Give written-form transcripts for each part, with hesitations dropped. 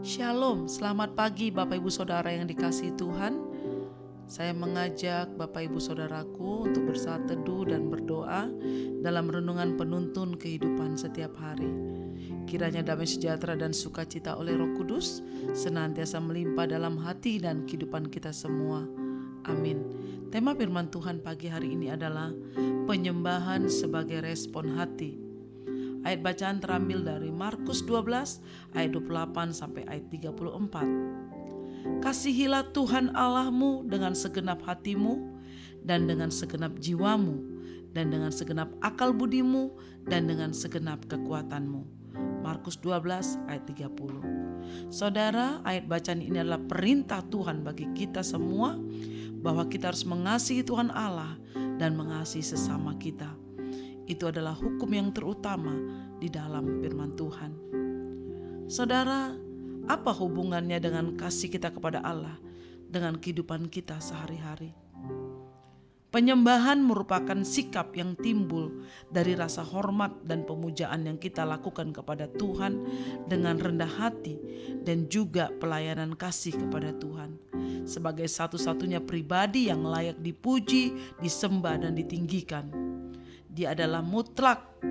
Shalom, selamat pagi Bapak Ibu Saudara yang dikasihi Tuhan. Saya mengajak Bapak Ibu Saudaraku untuk bersaat teduh dan berdoa dalam renungan penuntun kehidupan setiap hari. Kiranya damai sejahtera dan sukacita oleh Roh Kudus senantiasa melimpah dalam hati dan kehidupan kita semua. Amin. Tema firman Tuhan pagi hari ini adalah penyembahan sebagai respon hati. Ayat bacaan terambil dari Markus 12 ayat 28 sampai ayat 34. Kasihilah Tuhan Allahmu dengan segenap hatimu dan dengan segenap jiwamu dan dengan segenap akal budimu dan dengan segenap kekuatanmu. Markus 12 ayat 30. Saudara, ayat bacaan ini adalah perintah Tuhan bagi kita semua bahwa kita harus mengasihi Tuhan Allah dan mengasihi sesama kita. Itu adalah hukum yang terutama di dalam firman Tuhan. Saudara, apa hubungannya dengan kasih kita kepada Allah dengan kehidupan kita sehari-hari? Penyembahan merupakan sikap yang timbul dari rasa hormat dan pemujaan yang kita lakukan kepada Tuhan dengan rendah hati dan juga pelayanan kasih kepada Tuhan sebagai satu-satunya pribadi yang layak dipuji, disembah dan ditinggikan. Dia adalah mutlak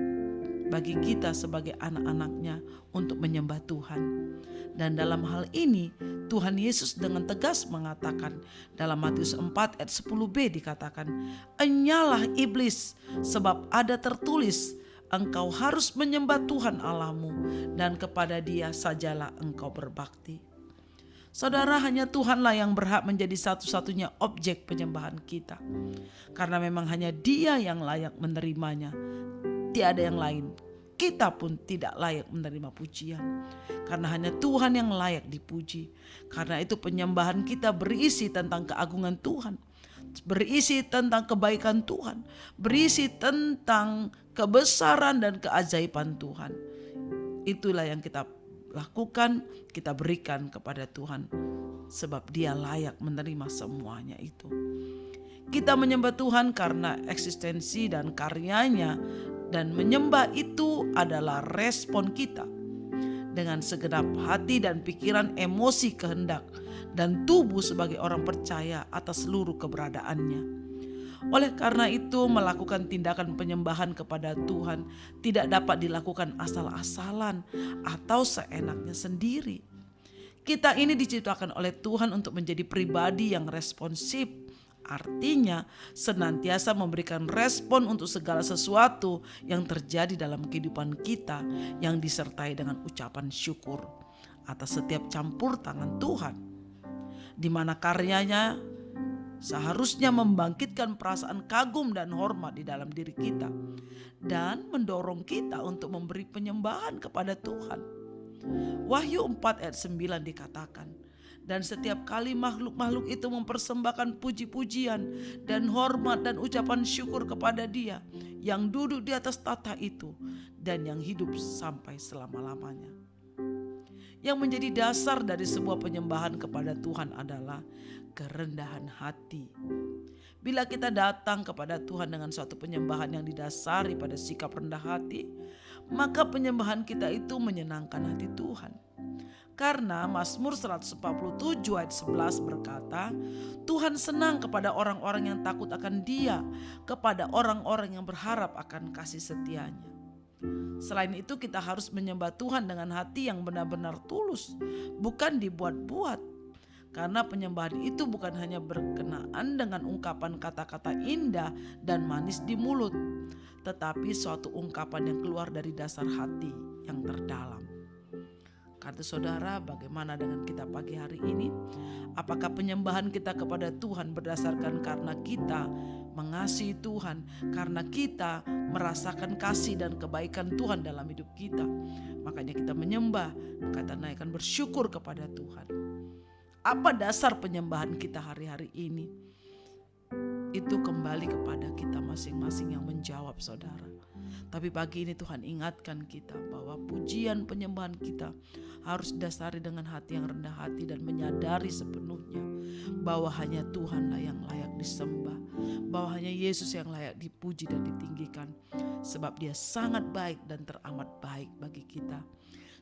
bagi kita sebagai anak-anaknya untuk menyembah Tuhan. Dan dalam hal ini Tuhan Yesus dengan tegas mengatakan dalam Matius 4 ayat 10b dikatakan, "Enyalah iblis, sebab ada tertulis, engkau harus menyembah Tuhan Allahmu dan kepada Dia sajalah engkau berbakti." Saudara, hanya Tuhanlah yang berhak menjadi satu-satunya objek penyembahan kita. Karena memang hanya Dia yang layak menerimanya. Tiada yang lain. Kita pun tidak layak menerima pujian. Karena hanya Tuhan yang layak dipuji. Karena itu penyembahan kita berisi tentang keagungan Tuhan. Berisi tentang kebaikan Tuhan. Berisi tentang kebesaran dan keajaiban Tuhan. Itulah yang kita lakukan, kita berikan kepada Tuhan, sebab Dia layak menerima semuanya itu. Kita menyembah Tuhan karena eksistensi dan karyanya, dan menyembah itu adalah respon kita dengan segenap hati dan pikiran, emosi, kehendak, dan tubuh sebagai orang percaya atas seluruh keberadaannya. Oleh karena itu, melakukan tindakan penyembahan kepada Tuhan tidak dapat dilakukan asal-asalan atau seenaknya sendiri. Kita ini diciptakan oleh Tuhan untuk menjadi pribadi yang responsif. Artinya senantiasa memberikan respon untuk segala sesuatu yang terjadi dalam kehidupan kita yang disertai dengan ucapan syukur atas setiap campur tangan Tuhan, di mana karyanya seharusnya membangkitkan perasaan kagum dan hormat di dalam diri kita dan mendorong kita untuk memberi penyembahan kepada Tuhan. Wahyu 4 ayat 9 dikatakan, "Dan setiap kali makhluk-makhluk itu mempersembahkan puji-pujian dan hormat dan ucapan syukur kepada Dia yang duduk di atas tahta itu dan yang hidup sampai selama-lamanya." Yang menjadi dasar dari sebuah penyembahan kepada Tuhan adalah kerendahan hati. Bila kita datang kepada Tuhan dengan suatu penyembahan yang didasari pada sikap rendah hati, maka penyembahan kita itu menyenangkan hati Tuhan. Karena Mazmur 147 ayat 11 berkata, "Tuhan senang kepada orang-orang yang takut akan Dia, kepada orang-orang yang berharap akan kasih setia-Nya." Selain itu, kita harus menyembah Tuhan dengan hati yang benar-benar tulus, bukan dibuat-buat. Karena penyembahan itu bukan hanya berkenaan dengan ungkapan kata-kata indah dan manis di mulut, tetapi suatu ungkapan yang keluar dari dasar hati yang terdalam. Kata saudara, bagaimana dengan kita pagi hari ini? Apakah penyembahan kita kepada Tuhan berdasarkan karena kita mengasihi Tuhan, karena kita merasakan kasih dan kebaikan Tuhan dalam hidup kita? Makanya kita menyembah, karena akan bersyukur kepada Tuhan. Apa dasar penyembahan kita hari-hari ini? Itu kembali kepada kita masing-masing yang menjawab, saudara. Tapi pagi ini Tuhan ingatkan kita bahwa pujian penyembahan kita harus didasari dengan hati yang rendah hati dan menyadari sepenuhnya bahwa hanya Tuhanlah yang layak disembah, bahwa hanya Yesus yang layak dipuji dan ditinggikan, sebab Dia sangat baik dan teramat baik bagi kita.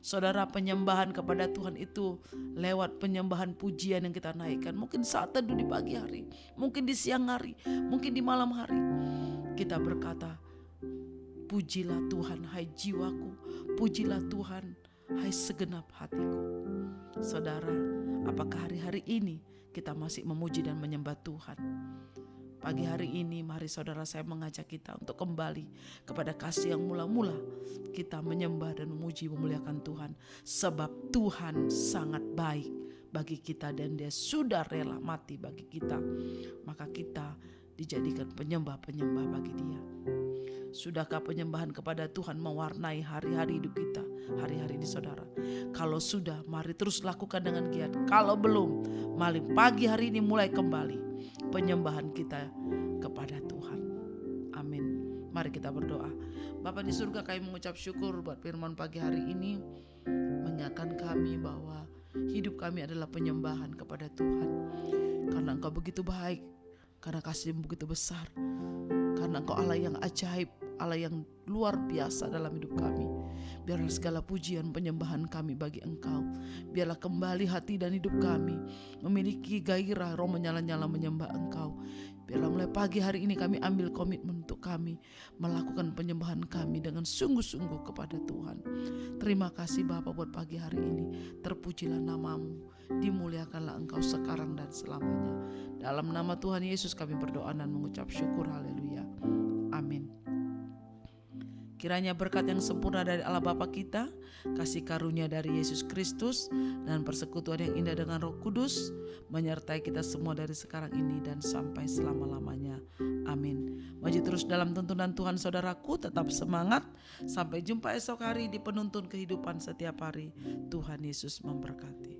Saudara, penyembahan kepada Tuhan itu lewat penyembahan pujian yang kita naikkan. Mungkin saat teduh di pagi hari, mungkin di siang hari, mungkin di malam hari. Kita berkata, pujilah Tuhan hai jiwaku, pujilah Tuhan hai segenap hatiku. Saudara, apakah hari-hari ini kita masih memuji dan menyembah Tuhan? Pagi hari ini mari saudara saya mengajak kita untuk kembali kepada kasih yang mula-mula. Kita menyembah dan memuji memuliakan Tuhan. Sebab Tuhan sangat baik bagi kita dan Dia sudah rela mati bagi kita. Maka kita dijadikan penyembah-penyembah bagi Dia. Sudahkah penyembahan kepada Tuhan mewarnai hari-hari hidup kita, hari-hari ini saudara? Kalau sudah, mari terus lakukan dengan giat. Kalau belum, mari pagi hari ini mulai kembali penyembahan kita kepada Tuhan. Amin. Mari kita berdoa. Bapa di surga, kami mengucap syukur buat firman pagi hari ini, mengingatkan kami bahwa hidup kami adalah penyembahan kepada Tuhan. Karena Engkau begitu baik, karena kasih-Mu begitu besar, karena Engkau Allah yang ajaib, Allah yang luar biasa dalam hidup kami. Biarlah segala pujian penyembahan kami bagi Engkau. Biarlah kembali hati dan hidup kami memiliki gairah roh menyala-nyala menyembah Engkau. Biarlah mulai pagi hari ini kami ambil komitmen untuk kami melakukan penyembahan kami dengan sungguh-sungguh kepada Tuhan. Terima kasih Bapa buat pagi hari ini. Terpujilah nama-Mu, dimuliakanlah Engkau sekarang dan selamanya. Dalam nama Tuhan Yesus kami berdoa dan mengucap syukur. Haleluya. Amin. Kiranya berkat yang sempurna dari Allah Bapa kita, kasih karunia dari Yesus Kristus, dan persekutuan yang indah dengan Roh Kudus menyertai kita semua dari sekarang ini dan sampai selama-lamanya. Amin. Maju terus dalam tuntunan Tuhan saudaraku, tetap semangat. Sampai jumpa esok hari di penuntun kehidupan setiap hari. Tuhan Yesus memberkati.